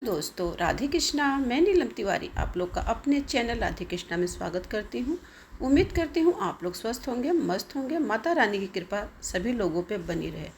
दोस्तों, राधे कृष्णा। मैं नीलम तिवारी आप लोग का अपने चैनल राधे कृष्णा में स्वागत करती हूँ। उम्मीद करती हूँ आप लोग स्वस्थ होंगे, मस्त होंगे। माता रानी की कृपा सभी लोगों पे बनी रहे।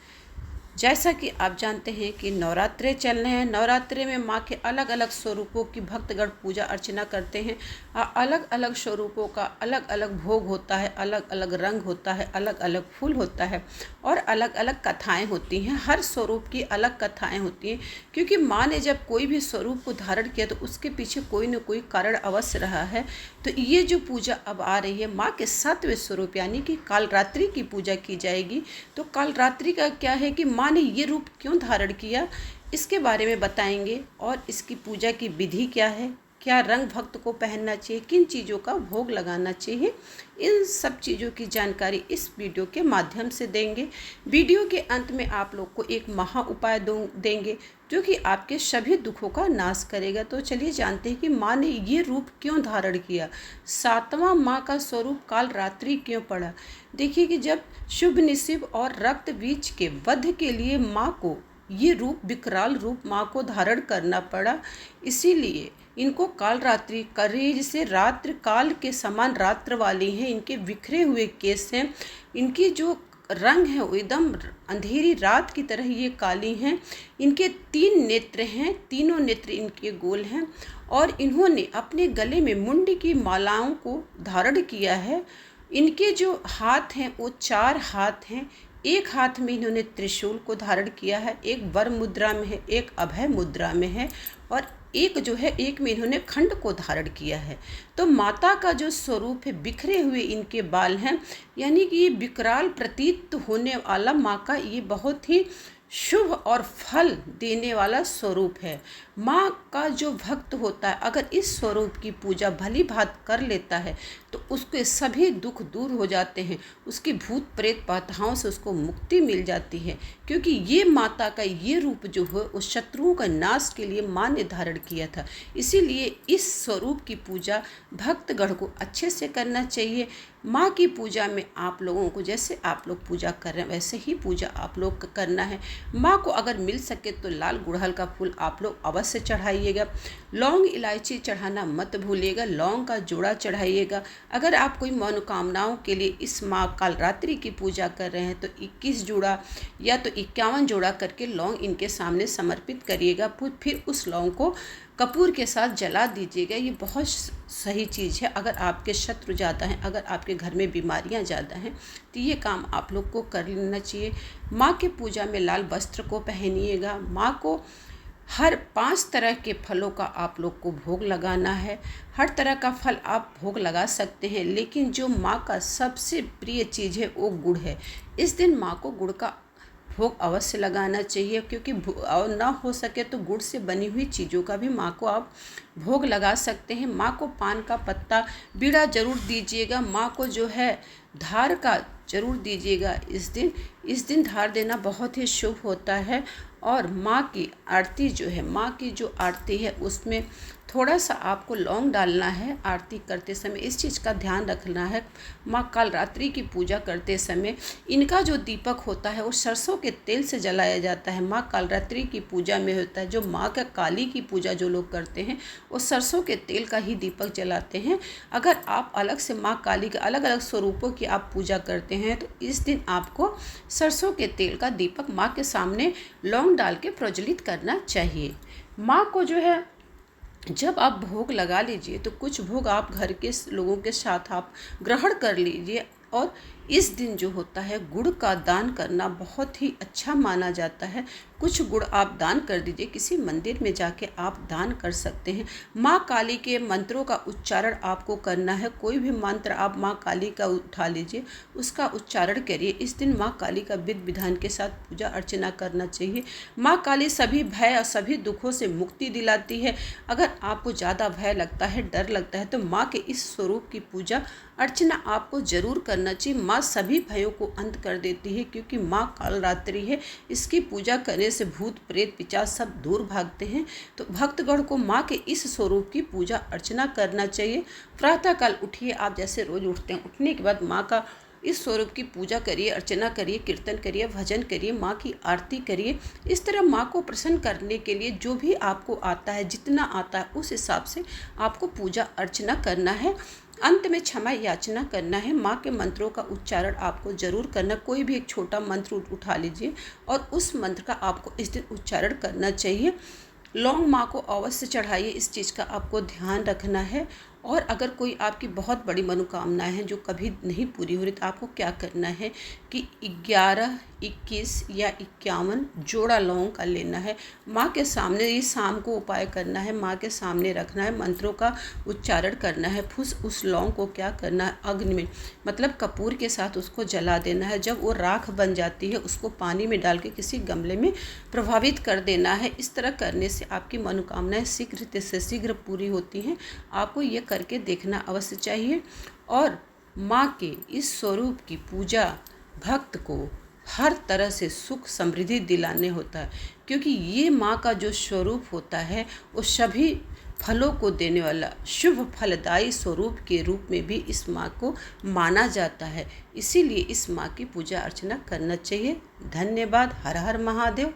जैसा कि आप जानते हैं कि नवरात्रे चल रहे हैं। नवरात्रे में माँ के अलग अलग स्वरूपों की भक्तगण पूजा अर्चना करते हैं। अलग अलग स्वरूपों का अलग अलग भोग होता है, अलग अलग रंग होता है, अलग अलग फूल होता है और अलग अलग कथाएं होती हैं। हर स्वरूप की अलग कथाएं होती हैं, क्योंकि माँ ने जब कोई भी स्वरूप को धारण किया तो उसके पीछे कोई न कोई कारण अवश्य रहा है। तो ये जो पूजा अब आ रही है, माँ के 7वें स्वरूप यानी कि कालरात्रि की पूजा की जाएगी। तो कालरात्रि का क्या है कि माँ ने ये रूप क्यों धारण किया, इसके बारे में बताएंगे। और इसकी पूजा की विधि क्या है, क्या रंग भक्त को पहनना चाहिए, किन चीज़ों का भोग लगाना चाहिए, इन सब चीज़ों की जानकारी इस वीडियो के माध्यम से देंगे। वीडियो के अंत में आप लोग को एक महा उपाय देंगे जो कि आपके सभी दुखों का नाश करेगा। तो चलिए जानते हैं कि माँ ने ये रूप क्यों धारण किया, 7वां माँ का स्वरूप कालरात्रि क्यों पड़ा। देखिए कि जब शुभ निशिभ और रक्त बीज के वध के लिए माँ को ये रूप, विकराल रूप माँ को धारण करना पड़ा, इसीलिए इनको कालरात्रि करे। जैसे रात्र काल के समान रात्र वाली हैं, इनके बिखरे हुए केस हैं, इनकी जो रंग है वो एकदम अंधेरी रात की तरह ये काली हैं। इनके 3 नेत्र हैं, तीनों नेत्र इनके गोल हैं और इन्होंने अपने गले में मुंड की मालाओं को धारण किया है। इनके जो हाथ हैं वो 4 हाथ हैं। एक हाथ में इन्होंने त्रिशूल को धारण किया है, एक वर मुद्रा में है, एक अभय मुद्रा में है और एक जो है, एक में इन्होंने खंड को धारण किया है। तो माता का जो स्वरूप है, बिखरे हुए इनके बाल हैं, यानी कि ये विकराल प्रतीत होने वाला माँ का ये बहुत ही शुभ और फल देने वाला स्वरूप है। माँ का जो भक्त होता है, अगर इस स्वरूप की पूजा भली भांति कर लेता है तो उसके सभी दुख दूर हो जाते हैं, उसकी भूत प्रेत बाधाओं से उसको मुक्ति मिल जाती है। क्योंकि ये माता का ये रूप जो है उस शत्रुओं का नाश के लिए माँ ने धारण किया था। इसीलिए इस स्वरूप की पूजा भक्तगण को अच्छे से करना चाहिए। माँ की पूजा में आप लोगों को, जैसे आप लोग पूजा कर रहे हैं वैसे ही पूजा आप लोग को करना है। माँ को अगर मिल सके तो लाल गुड़हल का फूल आप लोग अवश्य चढ़ाइएगा। लौंग इलायची चढ़ाना मत भूलिएगा, लौंग का जोड़ा चढ़ाइएगा। अगर आप कोई मनोकामनाओं के लिए इस माँ कालरात्रि की पूजा कर रहे हैं तो 21 जोड़ा या तो 51 जोड़ा करके लौंग इनके सामने समर्पित करिएगा। फिर उस लौंग को कपूर के साथ जला दीजिएगा। ये बहुत सही चीज़ है। अगर आपके शत्रु ज़्यादा हैं, अगर आपके घर में बीमारियां ज़्यादा हैं तो ये काम आप लोग को कर लेना चाहिए। माँ के पूजा में लाल वस्त्र को पहनिएगा। माँ को हर 5 तरह के फलों का आप लोग को भोग लगाना है। हर तरह का फल आप भोग लगा सकते हैं, लेकिन जो माँ का सबसे प्रिय चीज़ है वो गुड़ है। इस दिन माँ को गुड़ का भोग अवश्य लगाना चाहिए, क्योंकि और ना हो सके तो गुड़ से बनी हुई चीज़ों का भी माँ को आप भोग लगा सकते हैं। माँ को पान का पत्ता बीड़ा जरूर दीजिएगा। माँ को जो है धार का जरूर दीजिएगा। इस दिन धार देना बहुत ही शुभ होता है। और माँ की आरती जो है, माँ की जो आरती है उसमें थोड़ा सा आपको लौंग डालना है। आरती करते समय इस चीज़ का ध्यान रखना है। माँ कालरात्रि की पूजा करते समय इनका जो दीपक होता है वो सरसों के तेल से जलाया जाता है। माँ कालरात्रि की पूजा में होता है, जो माँ का काली की पूजा जो लोग करते हैं वो सरसों के तेल का ही दीपक जलाते हैं। अगर आप अलग से माँ काली के अलग अलग स्वरूपों की आप पूजा करते हैं तो इस दिन आपको सरसों के तेल का दीपक माँ के सामने लौंग डाल के प्रज्वलित करना चाहिए। माँ को जो है जब आप भोग लगा लीजिए तो कुछ भोग आप घर के लोगों के साथ आप ग्रहण कर लीजिए। और इस दिन जो होता है गुड़ का दान करना बहुत ही अच्छा माना जाता है। कुछ गुड़ आप दान कर दीजिए, किसी मंदिर में जाके आप दान कर सकते हैं। माँ काली के मंत्रों का उच्चारण आपको करना है। कोई भी मंत्र आप माँ काली का उठा लीजिए, उसका उच्चारण करिए। इस दिन माँ काली का विधि विधान के साथ पूजा अर्चना करना चाहिए। माँ काली सभी भय और सभी दुखों से मुक्ति दिलाती है। अगर आपको ज़्यादा भय लगता है, डर लगता है तो माँ के इस स्वरूप की पूजा अर्चना आपको जरूर करना चाहिए। माँ सभी भयों को अंत कर देती है, क्योंकि माँ कालरात्रि है। इसकी पूजा करने से भूत प्रेत पिशाच सब दूर भागते हैं। तो भक्तगण को माँ के इस स्वरूप की पूजा अर्चना करना चाहिए। प्रातःकाल उठिए, आप जैसे रोज उठते हैं, उठने के बाद माँ का इस स्वरूप की पूजा करिए, अर्चना करिए, कीर्तन करिए, भजन करिए, माँ की आरती करिए। इस तरह माँ को प्रसन्न करने के लिए जो भी आपको आता है, जितना आता है उस हिसाब से आपको पूजा अर्चना करना है। अंत में क्षमा याचना करना है। माँ के मंत्रों का उच्चारण आपको जरूर करना। कोई भी एक छोटा मंत्र उठा लीजिए और उस मंत्र का आपको इस दिन उच्चारण करना चाहिए। लौंग माँ को अवश्य चढ़ाइए, इस चीज़ का आपको ध्यान रखना है। और अगर कोई आपकी बहुत बड़ी मनोकामनाएं हैं जो कभी नहीं पूरी हो रही, तो आपको क्या करना है कि 11, 21 या 51 जोड़ा लौंग का लेना है। माँ के सामने ये शाम को उपाय करना है, माँ के सामने रखना है, मंत्रों का उच्चारण करना है। फिर उस लौंग को क्या करना है, अग्नि में मतलब कपूर के साथ उसको जला देना है। जब वो राख बन जाती है उसको पानी में डाल के किसी गमले में प्रभावित कर देना है। इस तरह करने से आपकी मनोकामनाएं शीघ्र से शीघ्र पूरी होती हैं। आपको ये करके देखना अवश्य चाहिए। और माँ के इस स्वरूप की पूजा भक्त को हर तरह से सुख समृद्धि दिलाने होता है, क्योंकि ये माँ का जो स्वरूप होता है वो सभी फलों को देने वाला शुभ फलदायी स्वरूप के रूप में भी इस माँ को माना जाता है। इसीलिए इस माँ की पूजा अर्चना करना चाहिए। धन्यवाद। हर हर महादेव।